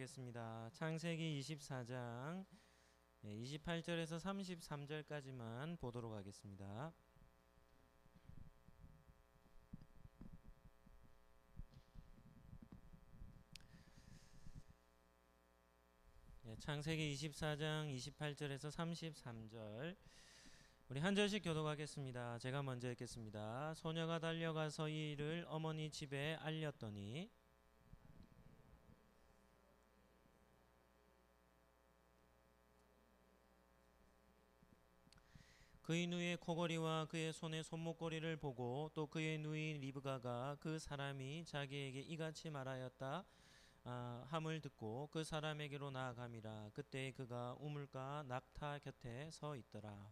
하겠습니다. 창세기 24장 28절에서 33절까지만 보도록 하겠습니다. 창세기 24장 28절에서 33절 우리 한 절씩 교독하겠습니다. 제가 먼저 읽겠습니다. 소녀가 달려가서 이 일을 어머니 집에 알렸더니 그의 누이의 코걸이와 그의 손의 손목걸이를 보고 또 그의 누이 리브가가 그 사람이 자기에게 이같이 말하였다 함을 듣고 그 사람에게로 나아감이라. 그때 그가 우물가 낙타 곁에 서 있더라.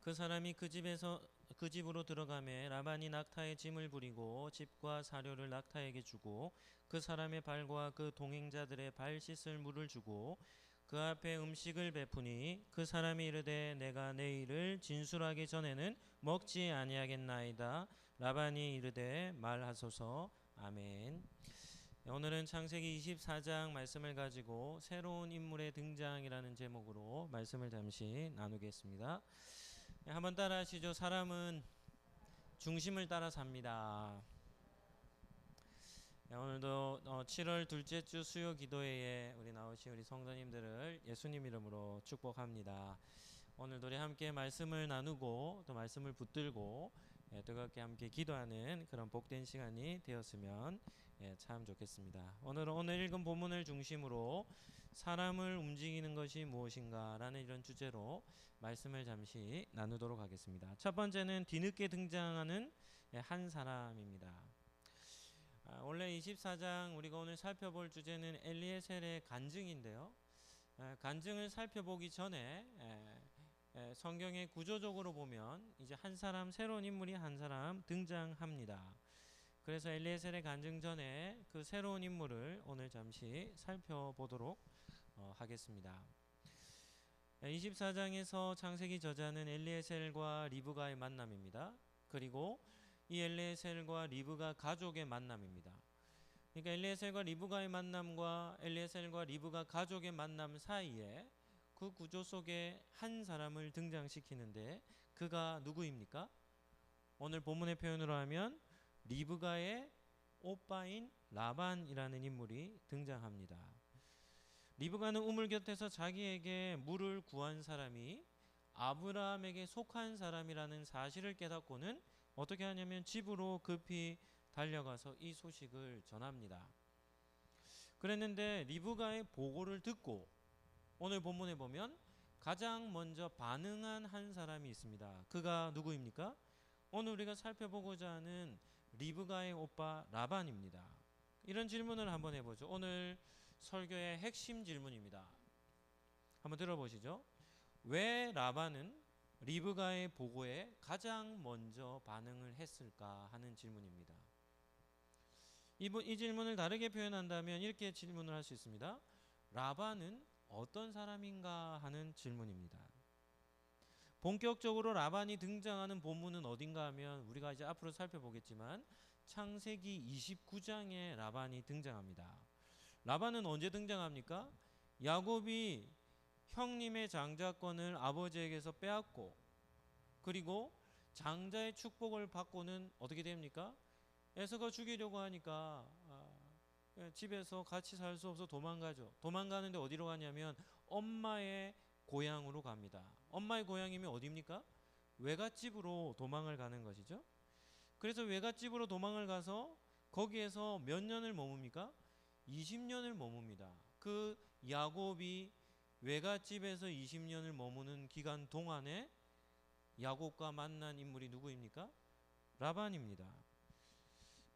그 사람이 그 집으로 들어가매 라반이 낙타의 짐을 부리고 집과 사료를 낙타에게 주고 그 사람의 발과 그 동행자들의 발 씻을 물을 주고 그 앞에 음식을 베푸니 그 사람이 이르되 내가 내일을 진술하기 전에는 먹지 아니하겠나이다. 라반이 이르되 말하소서. 아멘. 오늘은 창세기 24장 말씀을 가지고 새로운 인물의 등장이라는 제목으로 말씀을 잠시 나누겠습니다. 한번 따라 하시죠. 사람은 중심을 따라 삽니다. 오늘도 7월 둘째 주 수요 기도회에 우리 나오신 우리 성도님들을 예수님 이름으로 축복합니다. 오늘도 우리 함께 말씀을 나누고 또 말씀을 붙들고 뜨겁게 함께 기도하는 그런 복된 시간이 되었으면 참 좋겠습니다. 오늘 읽은 본문을 중심으로 사람을 움직이는 것이 무엇인가 라는 이런 주제로 말씀을 잠시 나누도록 하겠습니다. 첫 번째는 뒤늦게 등장하는 한 사람입니다. 원래 24장 우리가 오늘 살펴볼 주제는 엘리에셀의 간증인데요. 간증을 살펴보기 전에 성경의 구조적으로 보면 이제 한 사람, 새로운 인물이 한 사람 등장합니다. 그래서 엘리에셀의 간증 전에 그 새로운 인물을 오늘 잠시 살펴보도록 하겠습니다. 24장에서 창세기 저자는 엘리에셀과 리브가의 만남입니다. 그리고 이 엘리에셀과 리브가 가족의 만남입니다. 그러니까 엘리에셀과 리브가의 만남과 엘리에셀과 리브가 가족의 만남 사이에 그 구조 속에 한 사람을 등장시키는데 그가 누구입니까? 오늘 본문의 표현으로 하면 리브가의 오빠인 라반이라는 인물이 등장합니다. 리브가는 우물 곁에서 자기에게 물을 구한 사람이 아브라함에게 속한 사람이라는 사실을 깨닫고는 어떻게 하냐면 집으로 급히 달려가서 이 소식을 전합니다. 그랬는데 리브가의 보고를 듣고 오늘 본문에 보면 가장 먼저 반응한 한 사람이 있습니다. 그가 누구입니까? 오늘 우리가 살펴보고자 하는 리브가의 오빠 라반입니다. 이런 질문을 한번 해보죠. 오늘 설교의 핵심 질문입니다. 한번 들어보시죠. 왜 라반은 리브가의 보고에 가장 먼저 반응을 했을까 하는 질문입니다. 이 질문을 다르게 표현한다면 이렇게 질문을 할 수 있습니다. 라반은 어떤 사람인가 하는 질문입니다. 본격적으로 라반이 등장하는 본문은 어딘가 하면 우리가 이제 앞으로 살펴보겠지만 창세기 29장에 라반이 등장합니다. 라반은 언제 등장합니까? 야곱이 형님의 장자권을 아버지에게서 빼앗고 그리고 장자의 축복을 받고는 어떻게 됩니까? 에서가 죽이려고 하니까 집에서 같이 살 수 없어 도망가죠. 도망가는데 어디로 가냐면 엄마의 고향으로 갑니다. 엄마의 고향이면 어디입니까? 외갓집으로 도망을 가는 것이죠. 그래서 외갓집으로 도망을 가서 거기에서 몇 년을 머뭅니까? 20년을 머뭅니다. 그 야곱이 외갓집에서 20년을 머무는 기간 동안에 야곱과 만난 인물이 누구입니까? 라반입니다.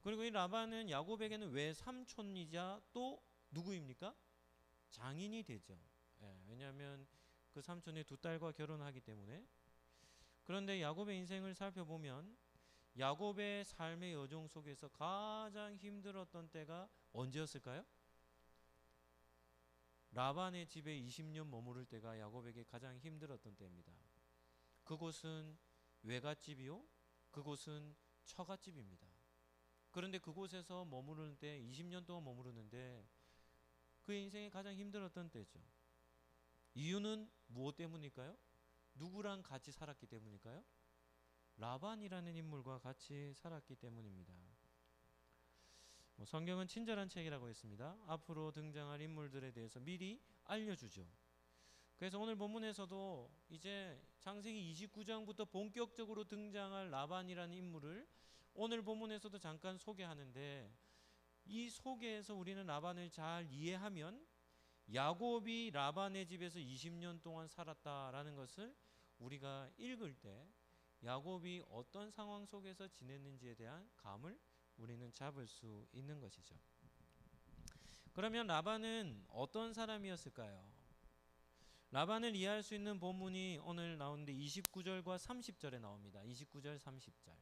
그리고 이 라반은 야곱에게는 외삼촌이자 또 누구입니까? 장인이 되죠. 왜냐하면 그 삼촌의 두 딸과 결혼하기 때문에. 그런데 야곱의 인생을 살펴보면 야곱의 삶의 여정 속에서 가장 힘들었던 때가 언제였을까요? 라반의 집에 20년 머무를 때가 야곱에게 가장 힘들었던 때입니다. 그곳은 외갓집이요, 그곳은 처갓집입니다. 그런데 그곳에서 머무르는데 20년 동안 머무르는데 그의 인생에 가장 힘들었던 때죠. 이유는 무엇 때문일까요? 누구랑 같이 살았기 때문일까요? 라반이라는 인물과 같이 살았기 때문입니다. 성경은 친절한 책이라고 했습니다. 앞으로 등장할 인물들에 대해서 미리 알려주죠. 그래서 오늘 본문에서도 이제 창세기 29장부터 본격적으로 등장할 라반이라는 인물을 오늘 본문에서도 잠깐 소개하는데, 이 소개에서 우리는 라반을 잘 이해하면 야곱이 라반의 집에서 20년 동안 살았다라는 것을 우리가 읽을 때 야곱이 어떤 상황 속에서 지냈는지에 대한 감을 우리는 잡을 수 있는 것이죠. 그러면 라반은 어떤 사람이었을까요? 라반을 이해할 수 있는 본문이 오늘 나오는데 29절과 30절에 나옵니다. 29절 30절.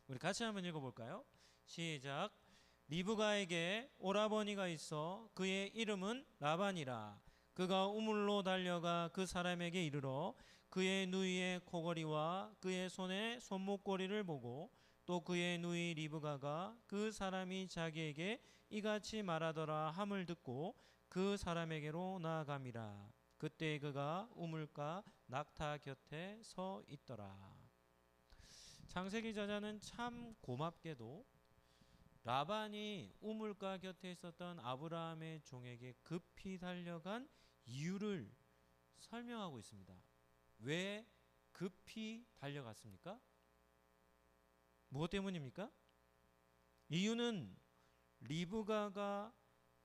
우리 같이 한번 읽어볼까요? 시작. 리브가에게 오라버니가 있어 그의 이름은 라반이라. 그가 우물로 달려가 그 사람에게 이르러 그의 누이의 코걸이와 그의 손의 손목걸이를 보고 또 그의 누이 리브가가 그 사람이 자기에게 이같이 말하더라 함을 듣고 그 사람에게로 나아감이라. 그때 그가 우물가 낙타 곁에 서 있더라. 창세기 저자는 참 고맙게도 라반이 우물가 곁에 있었던 아브라함의 종에게 급히 달려간 이유를 설명하고 있습니다. 왜 급히 달려갔습니까? 무엇 때문입니까? 이유는 리브가가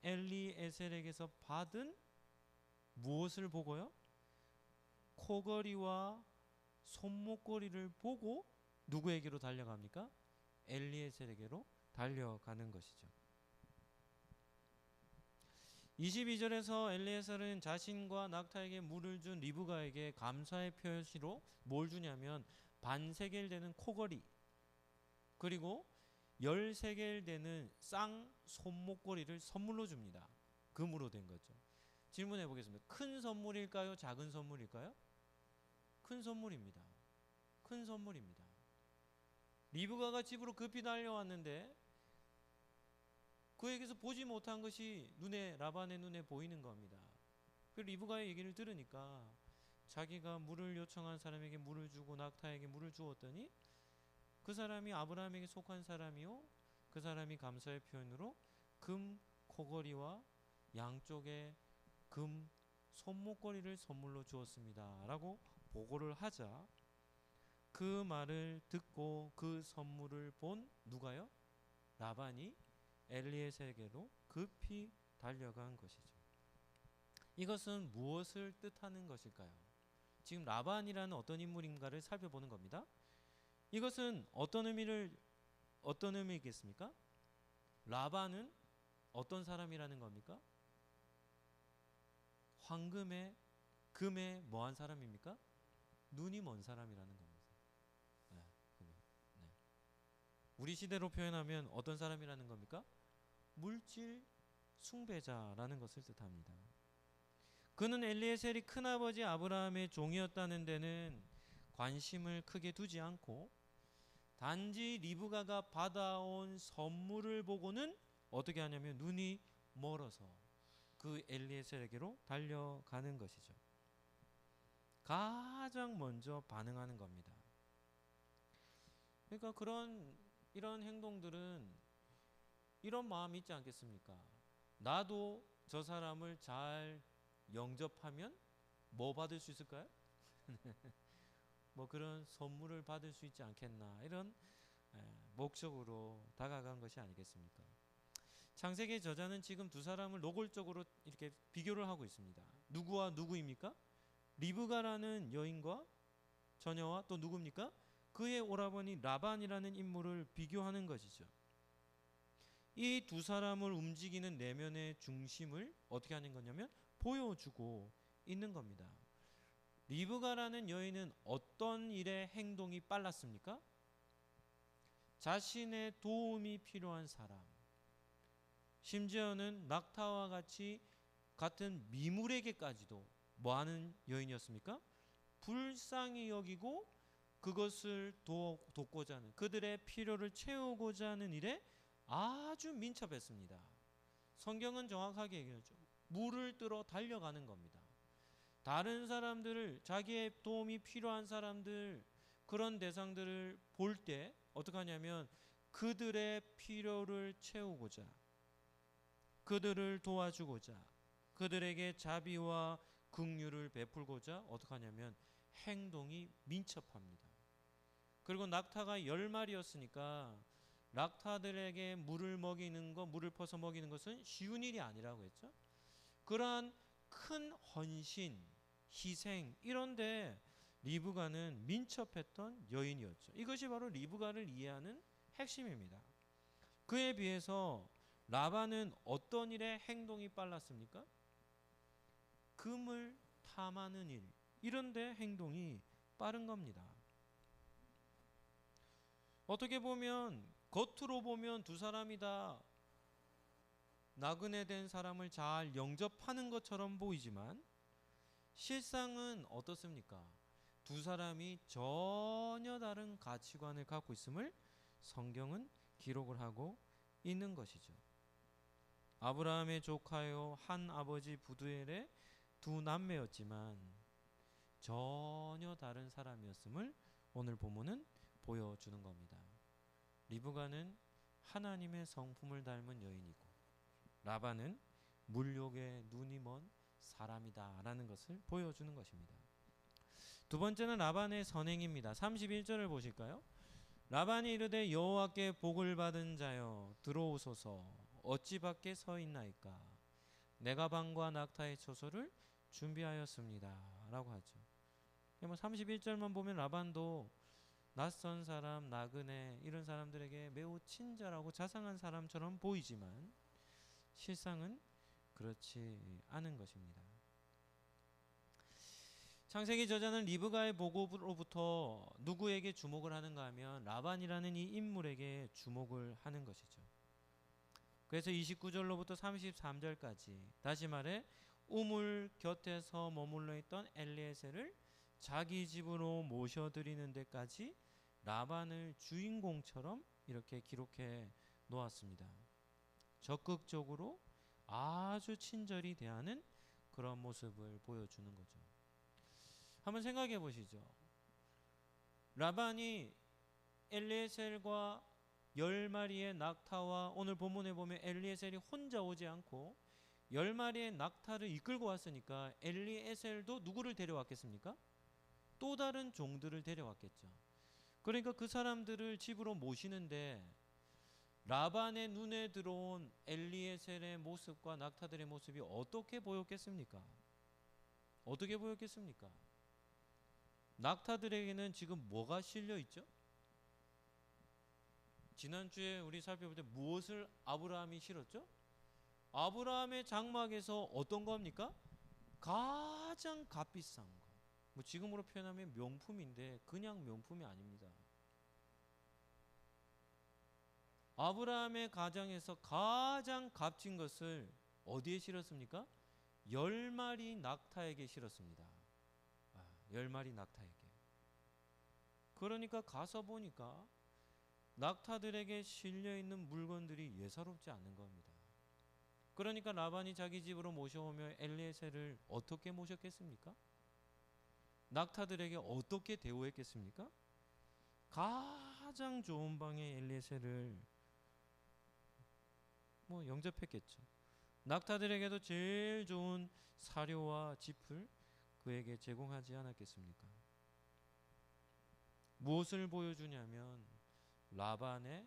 엘리에셀에게서 받은 무엇을 보고요? 코걸이와 손목걸이를 보고 누구에게로 달려갑니까? 엘리에셀에게로 달려가는 것이죠. 22절에서 엘리에셀은 자신과 낙타에게 물을 준 리브가에게 감사의 표시로 뭘 주냐면 반세겔 되는 코걸이, 그리고 10세겔 되는 쌍 손목걸이를 선물로 줍니다. 금으로 된 거죠. 질문해 보겠습니다. 큰 선물일까요? 작은 선물일까요? 큰 선물입니다. 큰 선물입니다. 리브가가 집으로 급히 달려왔는데 그에게서 보지 못한 것이 라반의 눈에 보이는 겁니다. 그리고 리브가의 얘기를 들으니까 자기가 물을 요청한 사람에게 물을 주고 낙타에게 물을 주었더니 그 사람이 아브라함에게 속한 사람이요, 그 사람이 감사의 표현으로 금 코걸이와 양쪽에 금 손목걸이를 선물로 주었습니다 라고 보고를 하자, 그 말을 듣고 그 선물을 본 누가요? 라반이 엘리에셀에게로 급히 달려간 것이죠. 이것은 무엇을 뜻하는 것일까요? 지금 라반이라는 어떤 인물인가를 살펴보는 겁니다. 이것은 어떤 의미겠습니까? 라반은 어떤 사람이라는 겁니까? 황금에 금에 뭐한 사람입니까? 눈이 먼 사람이라는 겁니다. 네. 우리 시대로 표현하면 어떤 사람이라는 겁니까? 물질 숭배자라는 것을 뜻합니다. 그는 엘리에셀이 큰아버지 아브라함의 종이었다는 데는 관심을 크게 두지 않고 단지 리브가가 받아온 선물을 보고는 어떻게 하냐면 눈이 멀어서 그 엘리에셀에게로 달려가는 것이죠. 가장 먼저 반응하는 겁니다. 그러니까 이런 행동들은 이런 마음이 있지 않겠습니까? 나도 저 사람을 잘 영접하면 뭐 받을 수 있을까요? 뭐 그런 선물을 받을 수 있지 않겠나, 이런 목적으로 다가간 것이 아니겠습니까? 창세기 저자는 지금 두 사람을 노골적으로 이렇게 비교를 하고 있습니다. 누구와 누구입니까? 리브가라는 여인과 처녀와 또 누굽니까? 그의 오라버니 라반이라는 인물을 비교하는 것이죠. 이 두 사람을 움직이는 내면의 중심을 어떻게 하는 거냐면 보여주고 있는 겁니다. 리브가라는 여인은 어떤 일에 행동이 빨랐습니까? 자신의 도움이 필요한 사람, 심지어는 낙타와 같은 미물에게까지도 뭐하는 여인이었습니까? 불쌍히 여기고 그것을 돕고자 하는, 그들의 필요를 채우고자 하는 일에 아주 민첩했습니다. 성경은 정확하게 얘기하죠. 물을 뜨러 달려가는 겁니다. 다른 사람들을, 자기의 도움이 필요한 사람들, 그런 대상들을 볼 때 어떻게 하냐면 그들의 필요를 채우고자, 그들을 도와주고자, 그들에게 자비와 긍휼을 베풀고자 어떻게 하냐면 행동이 민첩합니다. 그리고 낙타가 10마리였으니까 낙타들에게 물을 먹이는 것, 물을 퍼서 먹이는 것은 쉬운 일이 아니라고 했죠. 그러한 큰 헌신, 희생, 이런데 리브가는 민첩했던 여인이었죠. 이것이 바로 리브가를 이해하는 핵심입니다. 그에 비해서 라반은 어떤 일에 행동이 빨랐습니까? 금을 탐하는 일, 이런데 행동이 빠른 겁니다. 어떻게 보면, 겉으로 보면 두 사람이 다 나그네 된 사람을 잘 영접하는 것처럼 보이지만 실상은 어떻습니까? 두 사람이 전혀 다른 가치관을 갖고 있음을 성경은 기록을 하고 있는 것이죠. 아브라함의 조카요 한 아버지 부두엘의 두 남매였지만 전혀 다른 사람이었음을 오늘 본문은 보여주는 겁니다. 리브가는 하나님의 성품을 닮은 여인이고 라반은 물욕에 눈이 먼 사람이다 라는 것을 보여주는 것입니다. 두 번째는 라반의 선행입니다. 31절을 보실까요? 라반이 이르되 여호와께 복을 받은 자여 들어오소서, 어찌 밖에 서 있나이까? 내가 방과 낙타의 초소를 준비하였습니다 라고 하죠. 31절만 보면 라반도 낯선 사람, 나그네, 이런 사람들에게 매우 친절하고 자상한 사람처럼 보이지만 실상은 그렇지 않은 것입니다. 창세기 저자는 리브가의 보고로부터 누구에게 주목을 하는가 하면 라반이라는 이 인물에게 주목을 하는 것이죠. 그래서 29절로부터 33절까지, 다시 말해 우물 곁에서 머물러 있던 엘리에셀을 자기 집으로 모셔드리는 데까지 라반을 주인공처럼 이렇게 기록해 놓았습니다. 적극적으로 아주 친절히 대하는 그런 모습을 보여주는 거죠. 한번 생각해 보시죠. 라반이 엘리에셀과 10마리의 낙타와, 오늘 본문에 보면 엘리에셀이 혼자 오지 않고 10마리의 낙타를 이끌고 왔으니까 엘리에셀도 누구를 데려왔겠습니까? 또 다른 종들을 데려왔겠죠. 그러니까 그 사람들을 집으로 모시는데 라반의 눈에 들어온 엘리에셀의 모습과 낙타들의 모습이 어떻게 보였겠습니까? 어떻게 보였겠습니까? 낙타들에게는 지금 뭐가 실려 있죠? 지난주에 우리 살펴볼 때 무엇을 아브라함이 실었죠? 아브라함의 장막에서 어떤 겁니까? 가장 값비싼 거. 뭐 지금으로 표현하면 명품인데 그냥 명품이 아닙니다. 아브라함의 가정에서 가장 값진 것을 어디에 실었습니까? 10마리 낙타에게 실었습니다. 10마리 낙타에게. 그러니까 가서 보니까 낙타들에게 실려있는 물건들이 예사롭지 않은 겁니다. 그러니까 라반이 자기 집으로 모셔오며 엘리에셀을 어떻게 모셨겠습니까? 낙타들에게 어떻게 대우했겠습니까? 가장 좋은 방에 엘리에셀을 영접했겠죠. 낙타들에게도 제일 좋은 사료와 짚을 그에게 제공하지 않았겠습니까? 무엇을 보여주냐면 라반의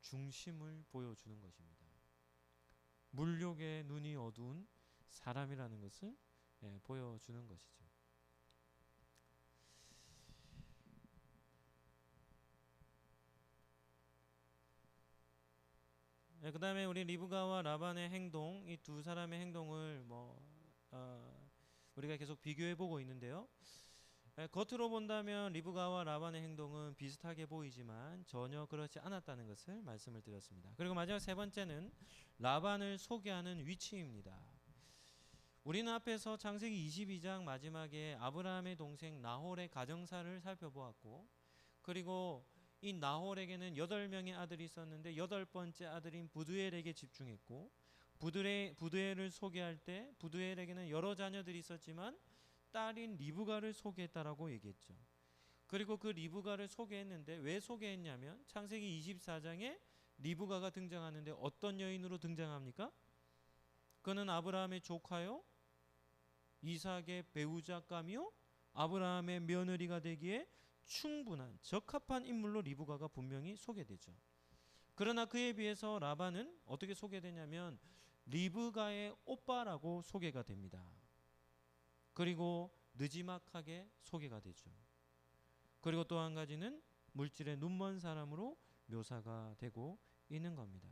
중심을 보여주는 것입니다. 물욕에 눈이 어두운 사람이라는 것을 보여주는 것이죠. 그 다음에 우리 리브가와 라반의 행동, 이 두 사람의 행동을 우리가 계속 비교해 보고 있는데요. 겉으로 본다면 리브가와 라반의 행동은 비슷하게 보이지만 전혀 그렇지 않았다는 것을 말씀을 드렸습니다. 그리고 마지막 세 번째는 라반을 소개하는 위치입니다. 우리는 앞에서 창세기 22장 마지막에 아브라함의 동생 나홀의 가정사를 살펴보았고, 그리고 이 나홀에게는 8명의 아들이 있었는데 8번째 아들인 부두엘에게 집중했고, 부두엘을 소개할 때 부두엘에게는 여러 자녀들이 있었지만 딸인 리브가를 소개했다라고 얘기했죠. 그리고 그 리브가를 소개했는데 왜 소개했냐면 창세기 24장에 리브가가 등장하는데 어떤 여인으로 등장합니까? 그는 아브라함의 조카요, 이삭의 배우자감이요, 아브라함의 며느리가 되기에 충분한 적합한 인물로 리브가가 분명히 소개되죠. 그러나 그에 비해서 라반은 어떻게 소개되냐면 리브가의 오빠라고 소개가 됩니다. 그리고 느지막하게 소개가 되죠. 그리고 또 한 가지는 물질의 눈먼 사람으로 묘사가 되고 있는 겁니다.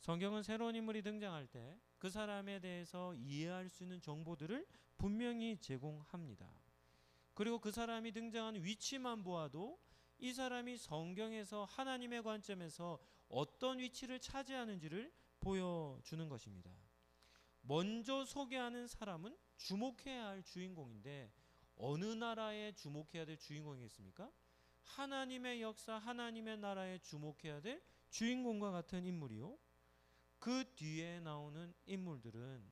성경은 새로운 인물이 등장할 때 그 사람에 대해서 이해할 수 있는 정보들을 분명히 제공합니다. 그리고 그 사람이 등장하는 위치만 보아도 이 사람이 성경에서 하나님의 관점에서 어떤 위치를 차지하는지를 보여주는 것입니다. 먼저 소개하는 사람은 주목해야 할 주인공인데 어느 나라에 주목해야 될 주인공이겠습니까? 하나님의 역사, 하나님의 나라에 주목해야 될 주인공과 같은 인물이요, 그 뒤에 나오는 인물들은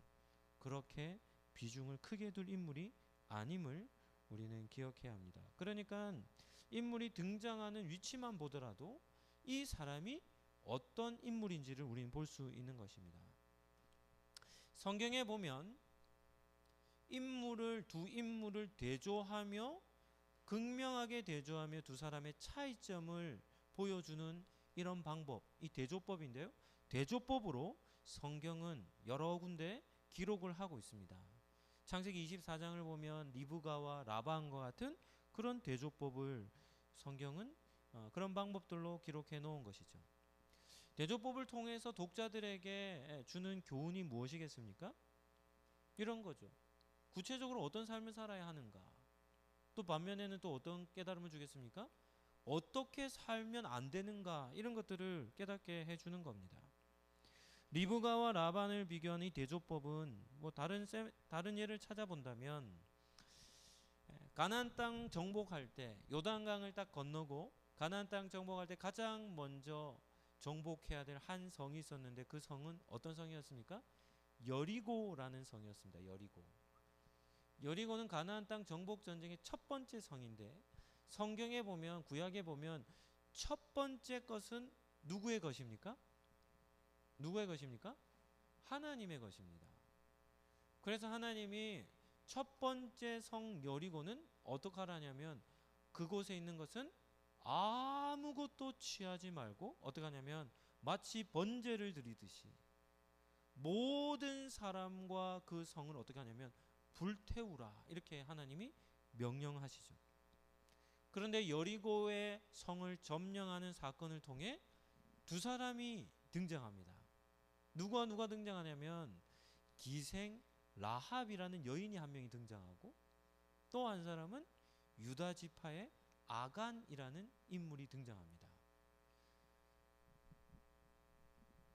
그렇게 비중을 크게 둘 인물이 아님을 우리는 기억해야 합니다. 그러니까 인물이 등장하는 위치만 보더라도 이 사람이 어떤 인물인지를 우리는 볼 수 있는 것입니다. 성경에 보면 두 인물을 대조하며 극명하게 대조하며 두 사람의 차이점을 보여주는 이런 방법, 이 대조법인데요, 대조법으로 성경은 여러 군데 기록을 하고 있습니다. 창세기 24장을 보면 리브가와 라반과 같은 그런 대조법을 성경은 그런 방법들로 기록해 놓은 것이죠. 대조법을 통해서 독자들에게 주는 교훈이 무엇이겠습니까? 이런 거죠. 구체적으로 어떤 삶을 살아야 하는가, 또 반면에는 또 어떤 깨달음을 주겠습니까? 어떻게 살면 안 되는가, 이런 것들을 깨닫게 해주는 겁니다. 리브가와 라반을 비교한 이 대조법은 다른 예를 찾아본다면 가나안 땅 정복할 때 요단강을 딱 건너고 가나안 땅 정복할 때 가장 먼저 정복해야 될 한 성이 있었는데 그 성은 어떤 성이었습니까? 여리고라는 성이었습니다. 여리고는 가나안 땅 정복 전쟁의 첫 번째 성인데 성경에 보면, 구약에 보면 첫 번째 것은 누구의 것입니까? 누구의 것입니까? 하나님의 것입니다. 그래서 하나님이 첫 번째 성 여리고는 어떻게 하라냐면 그곳에 있는 것은 아무것도 취하지 말고 어떻게 하냐면 마치 번제를 드리듯이 모든 사람과 그 성을 어떻게 하냐면 불태우라, 이렇게 하나님이 명령하시죠. 그런데 여리고의 성을 점령하는 사건을 통해 두 사람이 등장합니다. 누가 등장하냐면 기생 라합이라는 여인이 한 명이 등장하고 또 한 사람은 유다 지파의 아간이라는 인물이 등장합니다.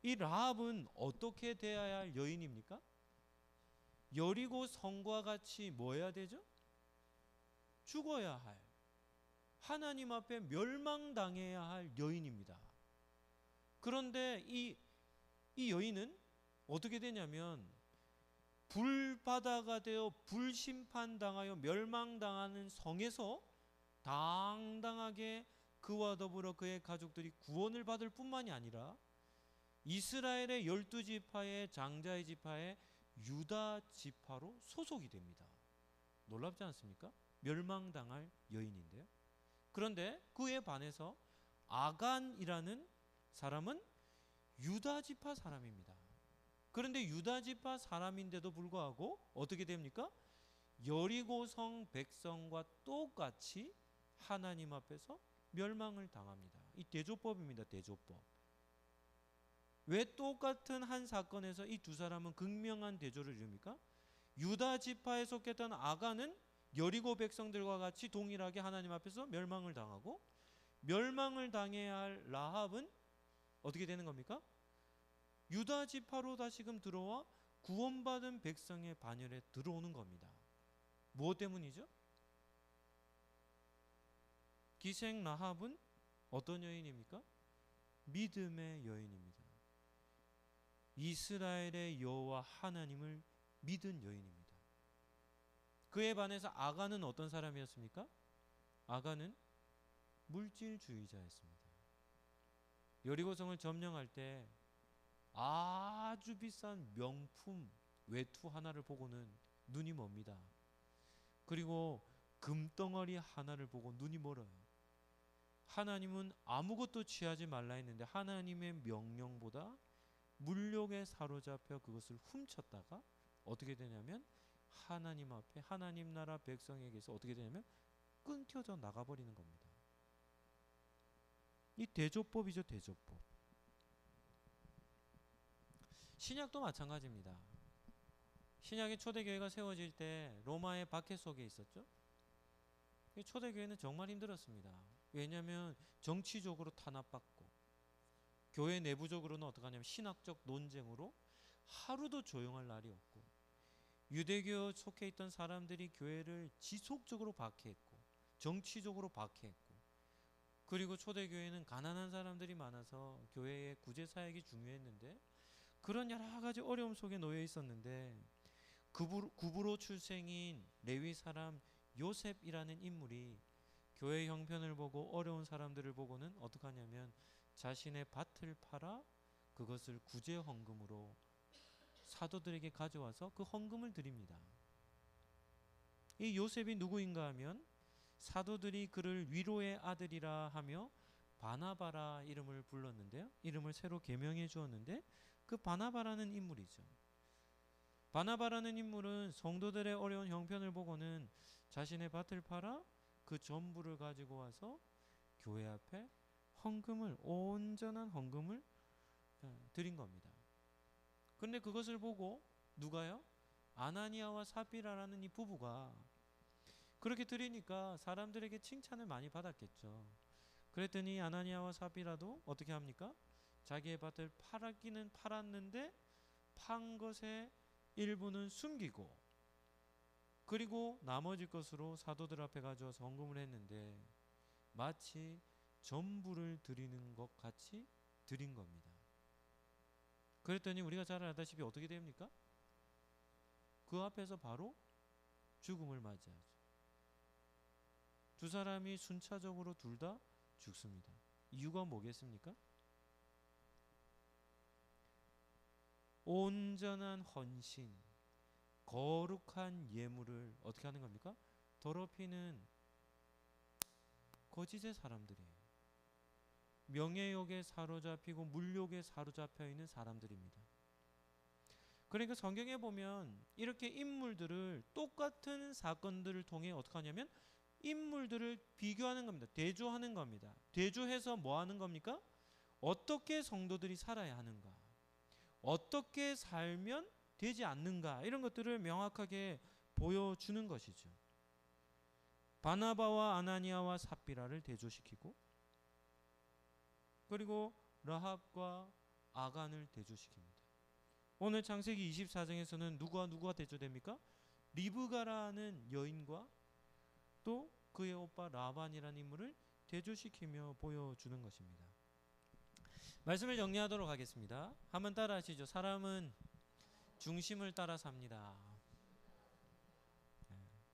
이 라합은 어떻게 되어야 할 여인입니까? 여리고 성과 같이 뭐 해야 되죠? 죽어야 할, 하나님 앞에 멸망당해야 할 여인입니다. 그런데 이 여인은 어떻게 되냐면 불바다가 되어 불심판당하여 멸망당하는 성에서 당당하게 그와 더불어 그의 가족들이 구원을 받을 뿐만이 아니라 이스라엘의 12지파의 장자의 지파의 유다 지파로 소속이 됩니다. 놀랍지 않습니까? 멸망당할 여인인데요. 그런데 그에 반해서 아간이라는 사람은 유다 지파 사람입니다. 그런데 유다 지파 사람인데도 불구하고 어떻게 됩니까? 여리고성 백성과 똑같이 하나님 앞에서 멸망을 당합니다. 이 대조법입니다. 대조법. 왜 똑같은 한 사건에서 이 두 사람은 극명한 대조를 이룹니까? 유다 지파에 속했던 아간은 여리고 백성들과 같이 동일하게 하나님 앞에서 멸망을 당하고, 멸망을 당해야 할 라합은 어떻게 되는 겁니까? 유다 지파로 다시금 들어와 구원받은 백성의 반열에 들어오는 겁니다. 무엇 때문이죠? 기생 라합은 어떤 여인입니까? 믿음의 여인입니다. 이스라엘의 여호와 하나님을 믿은 여인입니다. 그에 반해서 아간은 어떤 사람이었습니까? 아간은 물질주의자였습니다. 여리고성을 점령할 때 아주 비싼 명품 외투 하나를 보고는 눈이 멉니다. 그리고 금덩어리 하나를 보고 눈이 멀어요. 하나님은 아무것도 취하지 말라 했는데 하나님의 명령보다 물욕에 사로잡혀 그것을 훔쳤다가 어떻게 되냐면 하나님 앞에 하나님 나라 백성에게서 어떻게 되냐면 끊겨져 나가버리는 겁니다. 이 대조법이죠, 대조법. 신약도 마찬가지입니다. 신약의 초대교회가 세워질 때 로마의 박해 속에 있었죠. 초대교회는 정말 힘들었습니다. 왜냐하면 정치적으로 탄압받고 교회 내부적으로는 어떻게 하냐면 신학적 논쟁으로 하루도 조용할 날이 없고 유대교 속해 있던 사람들이 교회를 지속적으로 박해했고 정치적으로 박해했고 그리고 초대교회는 가난한 사람들이 많아서 교회의 구제사역이 중요했는데 그런 여러 가지 어려움 속에 놓여 있었는데 구브로 출생인 레위 사람 요셉이라는 인물이 교회 형편을 보고 어려운 사람들을 보고는 어떻게 하냐면 자신의 밭을 팔아 그것을 구제 헌금으로 사도들에게 가져와서 그 헌금을 드립니다. 이 요셉이 누구인가 하면 사도들이 그를 위로의 아들이라 하며 바나바라 이름을 불렀는데요. 이름을 새로 개명해 주었는데 그 바나바라는 인물이죠. 바나바라는 인물은 성도들의 어려운 형편을 보고는 자신의 밭을 팔아 그 전부를 가지고 와서 교회 앞에 헌금을 온전한 헌금을 드린 겁니다. 그런데 그것을 보고 누가요? 아나니아와 삽비라라는 이 부부가 그렇게 드리니까 사람들에게 칭찬을 많이 받았겠죠. 그랬더니 아나니아와 삽비라도 어떻게 합니까? 자기의 밭을 팔았기는 팔았는데 판 것의 일부는 숨기고 그리고 나머지 것으로 사도들 앞에 가져와서 헌금을 했는데 마치 전부를 드리는 것 같이 드린 겁니다. 그랬더니 우리가 잘 알다시피 어떻게 됩니까? 그 앞에서 바로 죽음을 맞이하죠. 두 사람이 순차적으로 둘 다 죽습니다. 이유가 뭐겠습니까? 온전한 헌신, 거룩한 예물을 어떻게 하는 겁니까? 더럽히는 거짓의 사람들이에요. 명예욕에 사로잡히고 물욕에 사로잡혀 있는 사람들입니다. 그러니까 성경에 보면 이렇게 인물들을 똑같은 사건들을 통해 어떻게 하냐면 인물들을 비교하는 겁니다. 대조하는 겁니다. 대조해서 뭐 하는 겁니까? 어떻게 성도들이 살아야 하는가? 어떻게 살면 되지 않는가? 이런 것들을 명확하게 보여주는 것이죠. 바나바와 아나니아와 삽비라를 대조시키고 그리고 라합과 아간을 대조시킵니다. 오늘 창세기 24장에서는 누구와 대조됩니까? 리브가라는 여인과 또 그의 오빠 라반이라는 인물을 대조시키며 보여주는 것입니다. 말씀을 정리하도록 하겠습니다. 한번 따라 하시죠. 사람은 중심을 따라 삽니다.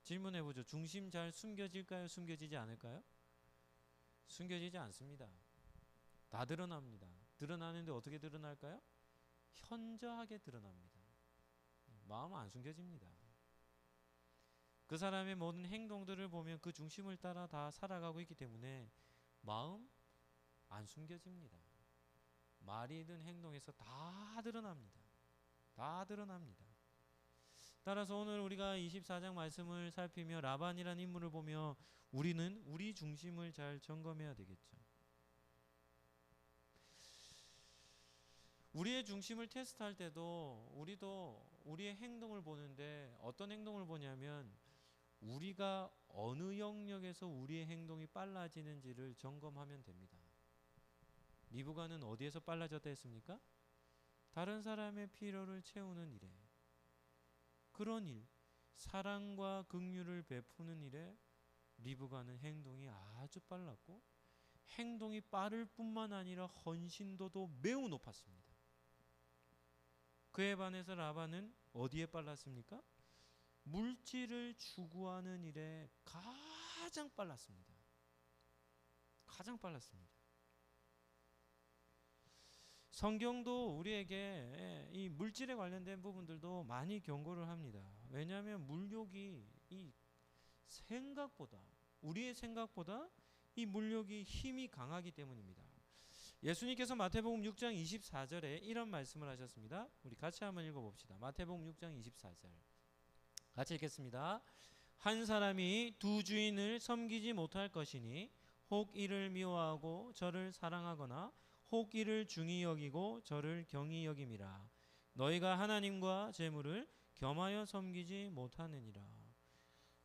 질문해보죠. 중심 잘 숨겨질까요? 숨겨지지 않을까요? 숨겨지지 않습니다. 다 드러납니다. 드러나는데 어떻게 드러날까요? 현저하게 드러납니다. 마음은 안 숨겨집니다. 그 사람의 모든 행동들을 보면 그 중심을 따라 다 살아가고 있기 때문에 마음 안 숨겨집니다. 말이든 행동에서 다 드러납니다. 다 드러납니다. 따라서 오늘 우리가 24장 말씀을 살피며 라반이라는 인물을 보며 우리는 우리 중심을 잘 점검해야 되겠죠. 우리의 중심을 테스트할 때도 우리도 우리의 행동을 보는데 어떤 행동을 보냐면 우리가 어느 영역에서 우리의 행동이 빨라지는지를 점검하면 됩니다. 리브가는 어디에서 빨라졌다 했습니까? 다른 사람의 필요를 채우는 일에 그런 일, 사랑과 긍휼을 베푸는 일에 리브가는 행동이 아주 빨랐고, 행동이 빠를 뿐만 아니라 헌신도도 매우 높았습니다. 그에 반해서 라반은 어디에 빨랐습니까? 물질을 추구하는 일에 가장 빨랐습니다. 가장 빨랐습니다. 성경도 우리에게 이 물질에 관련된 부분들도 많이 경고를 합니다. 왜냐하면 물욕이 우리의 생각보다 이 물욕이 힘이 강하기 때문입니다. 예수님께서 마태복음 6장 24절에 이런 말씀을 하셨습니다. 우리 같이 한번 읽어봅시다. 마태복음 6장 24절 같이 읽겠습니다. 한 사람이 두 주인을 섬기지 못할 것이니 혹 이를 미워하고 저를 사랑하거나 혹 이를 중히 여기고 저를 경히 여김이라. 너희가 하나님과 재물을 겸하여 섬기지 못하느니라.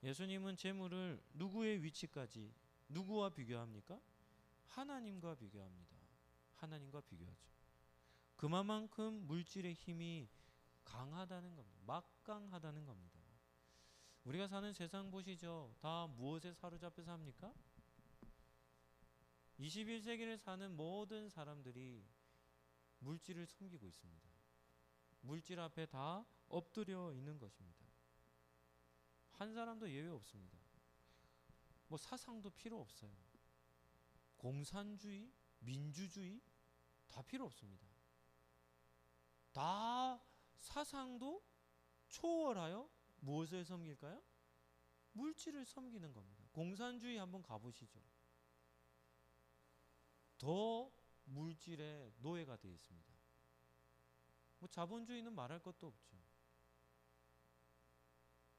예수님은 재물을 누구의 위치까지 누구와 비교합니까? 하나님과 비교합니다. 하나님과 비교하죠. 그만큼 물질의 힘이 강하다는 겁니다. 막강하다는 겁니다. 우리가 사는 세상 보시죠. 다 무엇에 사로잡혀 삽니까? 21세기를 사는 모든 사람들이 물질을 섬기고 있습니다. 물질 앞에 다 엎드려 있는 것입니다. 한 사람도 예외 없습니다. 뭐 사상도 필요 없어요. 공산주의, 민주주의 다 필요 없습니다. 다 사상도 초월하여 무엇을 섬길까요? 물질을 섬기는 겁니다. 공산주의 한번 가보시죠. 더 물질의 노예가 되어 있습니다. 뭐 자본주의는 말할 것도 없죠.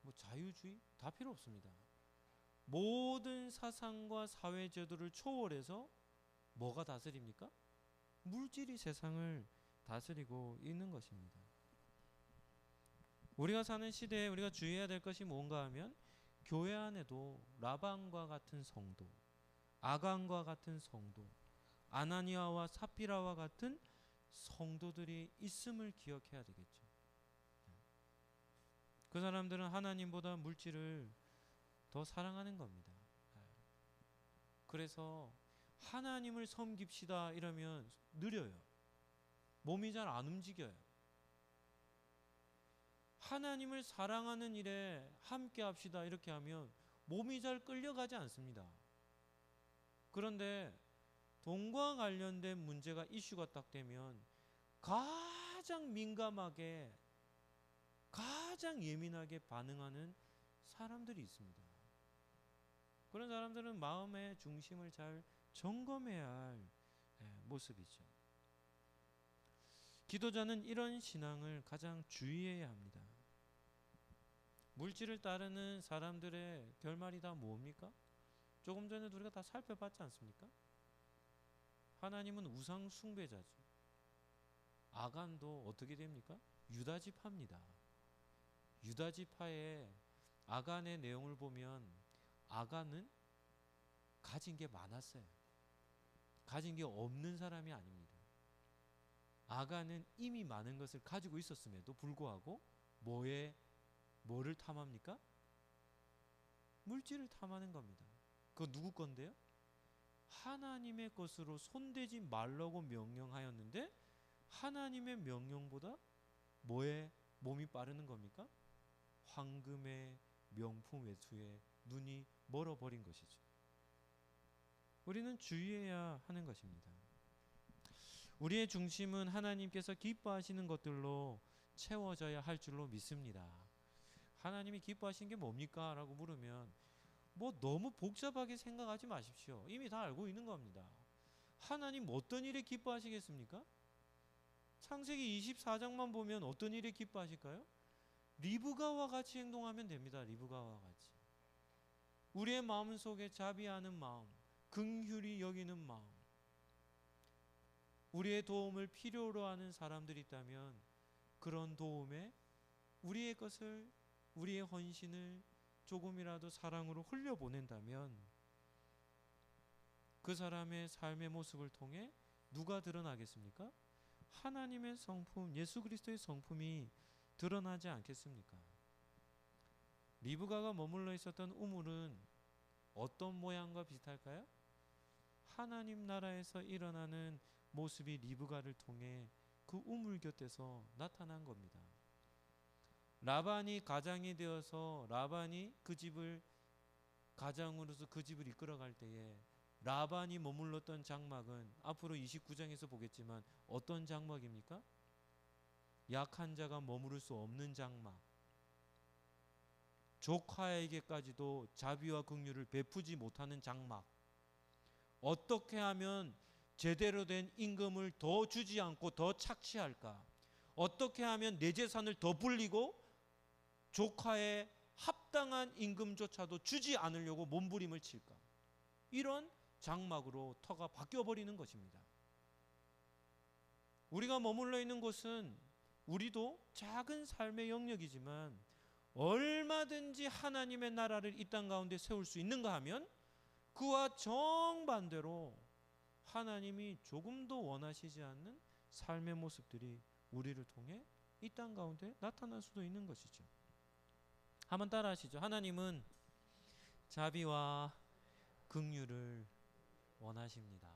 뭐 자유주의 다 필요 없습니다. 모든 사상과 사회 제도를 초월해서 뭐가 다스립니까? 물질이 세상을 다스리고 있는 것입니다. 우리가 사는 시대에 우리가 주의해야 될 것이 뭔가 하면 교회 안에도 라반과 같은 성도, 아간과 같은 성도, 아나니아와 삽비라와 같은 성도들이 있음을 기억해야 되겠죠. 그 사람들은 하나님보다 물질을 더 사랑하는 겁니다. 그래서 하나님을 섬깁시다 이러면 느려요. 몸이 잘 안 움직여요. 하나님을 사랑하는 일에 함께 합시다 이렇게 하면 몸이 잘 끌려가지 않습니다. 그런데 돈과 관련된 문제가 이슈가 딱 되면 가장 민감하게 가장 예민하게 반응하는 사람들이 있습니다. 그런 사람들은 마음의 중심을 잘 점검해야 할 모습이죠. 기도자는 이런 신앙을 가장 주의해야 합니다. 물질을 따르는 사람들의 결말이 다 뭡니까? 조금 전에도 우리가 다 살펴봤지 않습니까? 하나님은 우상 숭배자죠. 아간도 어떻게 됩니까? 유다지파입니다. 유다지파의 아간의 내용을 보면 아간은 가진 게 많았어요. 가진 게 없는 사람이 아닙니다. 아간은 이미 많은 것을 가지고 있었음에도 불구하고 뭐를 탐합니까? 물질을 탐하는 겁니다. 그거 누구 건데요? 하나님의 것으로 손대지 말라고 명령하였는데 하나님의 명령보다 뭐에 몸이 빠르는 겁니까? 황금의 명품 외투에 눈이 멀어버린 것이죠. 우리는 주의해야 하는 것입니다. 우리의 중심은 하나님께서 기뻐하시는 것들로 채워져야 할 줄로 믿습니다. 하나님이 기뻐하시는 게 뭡니까? 라고 물으면 뭐 너무 복잡하게 생각하지 마십시오. 이미 다 알고 있는 겁니다. 하나님 어떤 일에 기뻐하시겠습니까? 창세기 24장만 보면 어떤 일에 기뻐하실까요? 리브가와 같이 행동하면 됩니다. 리브가와 같이. 우리의 마음 속에 자비하는 마음, 긍휼히 여기는 마음, 우리의 도움을 필요로 하는 사람들이 있다면 그런 도움에 우리의 것을, 우리의 헌신을 조금이라도 사랑으로 흘려보낸다면 그 사람의 삶의 모습을 통해 누가 드러나겠습니까? 하나님의 성품, 예수 그리스도의 성품이 드러나지 않겠습니까? 리브가가 머물러 있었던 우물은 어떤 모양과 비슷할까요? 하나님 나라에서 일어나는 모습이 리브가를 통해 그 우물 곁에서 나타난 겁니다. 라반이 가장이 되어서 라반이 그 집을 가장으로서 그 집을 이끌어갈 때에 라반이 머물렀던 장막은 앞으로 29장에서 보겠지만 어떤 장막입니까? 약한 자가 머무를 수 없는 장막. 조카에게까지도 자비와 긍휼을 베푸지 못하는 장막. 어떻게 하면 제대로 된 임금을 더 주지 않고 더 착취할까? 어떻게 하면 내 재산을 더 불리고 조카의 합당한 임금조차도 주지 않으려고 몸부림을 칠까? 이런 장막으로 터가 바뀌어버리는 것입니다. 우리가 머물러 있는 곳은 우리도 작은 삶의 영역이지만 얼마든지 하나님의 나라를 이 땅 가운데 세울 수 있는가 하면 그와 정반대로 하나님이 조금도 원하시지 않는 삶의 모습들이 우리를 통해 이 땅 가운데 나타날 수도 있는 것이죠. 한번 따라 하시죠. 하나님은 자비와 긍휼을 원하십니다.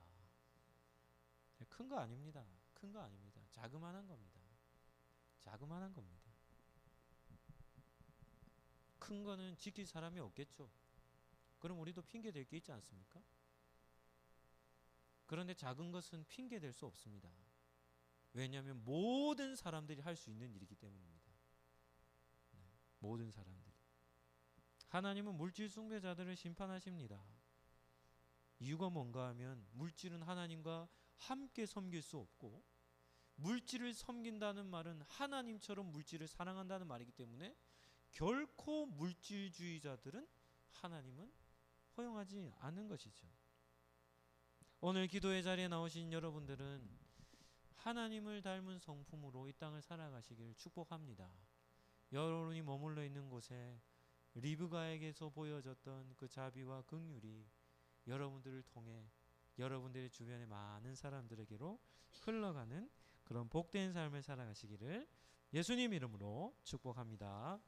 큰 거 아닙니다. 큰 거 아닙니다. 자그마한 겁니다. 자그마한 겁니다. 큰 거는 지킬 사람이 없겠죠. 그럼 우리도 핑계 댈 게 있지 않습니까? 그런데 작은 것은 핑계 댈 수 없습니다. 왜냐하면 모든 사람들이 할 수 있는 일이기 때문입니다. 모든 사람들이. 하나님은 물질 숭배자들을 심판하십니다. 이유가 뭔가 하면 물질은 하나님과 함께 섬길 수 없고 물질을 섬긴다는 말은 하나님처럼 물질을 사랑한다는 말이기 때문에 결코 물질주의자들은 하나님은 허용하지 않는 것이죠. 오늘 기도의 자리에 나오신 여러분들은 하나님을 닮은 성품으로 이 땅을 살아가시길 축복합니다. 여러분이 머물러 있는 곳에 리브가에게서 보여졌던 그 자비와 긍휼이 여러분들을 통해 여러분들의 주변의 많은 사람들에게로 흘러가는 그런 복된 삶을 살아가시기를 예수님 이름으로 축복합니다.